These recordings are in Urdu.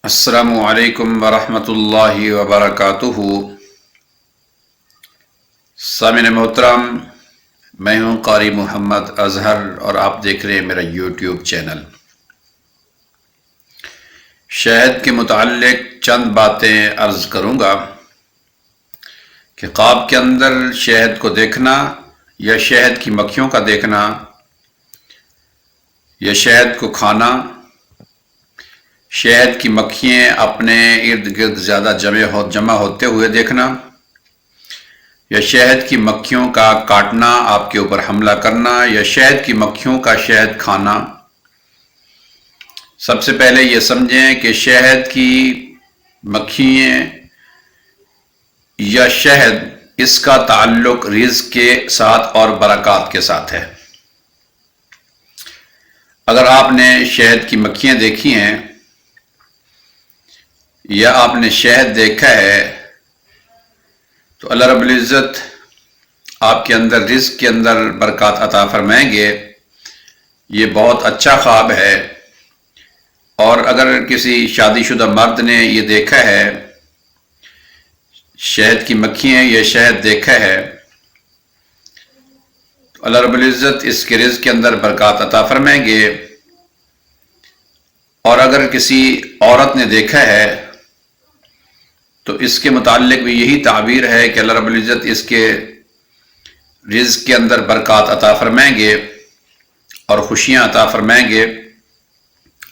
السلام علیکم ورحمۃ اللہ وبرکاتہ۔ سامعین محترم، میں ہوں قاری محمد اظہر اور آپ دیکھ رہے ہیں میرا یوٹیوب چینل۔ شہد کے متعلق چند باتیں عرض کروں گا کہ خواب کے اندر شہد کو دیکھنا یا شہد کی مکھیوں کا دیکھنا یا شہد کو کھانا، شہد کی مکھیاں اپنے ارد گرد زیادہ جمع ہوتے ہوئے دیکھنا یا شہد کی مکھیوں کا کاٹنا، آپ کے اوپر حملہ کرنا یا شہد کی مکھیوں کا شہد کھانا۔ سب سے پہلے یہ سمجھیں کہ شہد کی مکھیاں یا شہد، اس کا تعلق رزق کے ساتھ اور برکات کے ساتھ ہے۔ اگر آپ نے شہد کی مکھیاں دیکھی ہیں یا آپ نے شہد دیکھا ہے تو اللہ رب العزت آپ کے اندر رزق کے اندر برکات عطا فرمائیں گے۔ یہ بہت اچھا خواب ہے۔ اور اگر کسی شادی شدہ مرد نے یہ دیکھا ہے، شہد کی مکھیاں یا شہد دیکھا ہے، تو اللہ رب العزت اس کے رزق کے اندر برکات عطا فرمائیں گے۔ اور اگر کسی عورت نے دیکھا ہے تو اس کے متعلق بھی یہی تعبیر ہے کہ اللہ رب العزت اس کے رزق کے اندر برکات عطا فرمائیں گے اور خوشیاں عطا فرمائیں گے،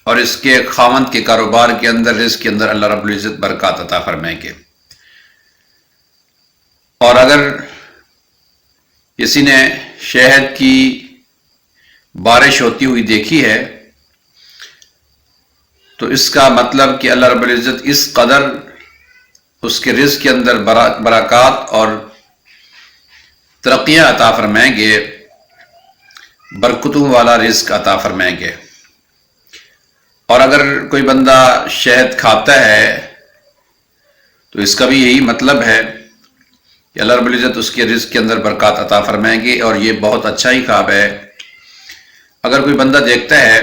اور اس کے خاوند کے کاروبار کے اندر رزق کے اندر اللہ رب العزت برکات عطا فرمائیں گے۔ اور اگر کسی نے شہد کی بارش ہوتی ہوئی دیکھی ہے تو اس کا مطلب کہ اللہ رب العزت اس قدر اس کے رزق کے اندر برکات اور ترقیاں عطا فرمائیں گے، برکتوں والا رزق عطا فرمائیں گے۔ اور اگر کوئی بندہ شہد کھاتا ہے تو اس کا بھی یہی مطلب ہے کہ اللہ رب العزت اس کے رزق کے اندر برکات عطا فرمائیں گے، اور یہ بہت اچھا ہی خواب ہے۔ اگر کوئی بندہ دیکھتا ہے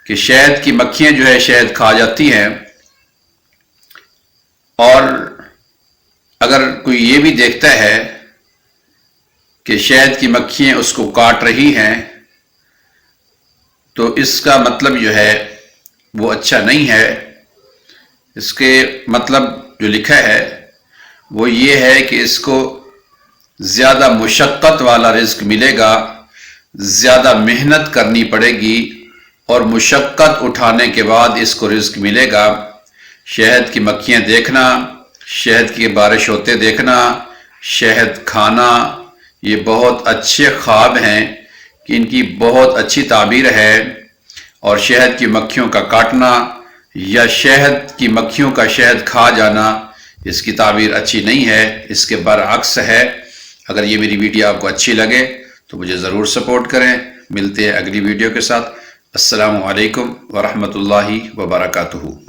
کہ شہد کی مکھیاں جو ہے شہد کھا جاتی ہیں، اور اگر کوئی یہ بھی دیکھتا ہے کہ شہد کی مکھیاں اس کو کاٹ رہی ہیں، تو اس کا مطلب جو ہے وہ اچھا نہیں ہے۔ اس کے مطلب جو لکھا ہے وہ یہ ہے کہ اس کو زیادہ مشقت والا رزق ملے گا، زیادہ محنت کرنی پڑے گی، اور مشقت اٹھانے کے بعد اس کو رزق ملے گا۔ شہد کی مکھیاں دیکھنا، شہد کی بارش ہوتے دیکھنا، شہد کھانا، یہ بہت اچھے خواب ہیں کہ ان کی بہت اچھی تعبیر ہے۔ اور شہد کی مکھیوں کا کاٹنا یا شہد کی مکھیوں کا شہد کھا جانا، اس کی تعبیر اچھی نہیں ہے، اس کے برعکس ہے۔ اگر یہ میری ویڈیو آپ کو اچھی لگے تو مجھے ضرور سپورٹ کریں۔ ملتے ہیں اگلی ویڈیو کے ساتھ۔ السلام علیکم ورحمۃ اللہ وبرکاتہ۔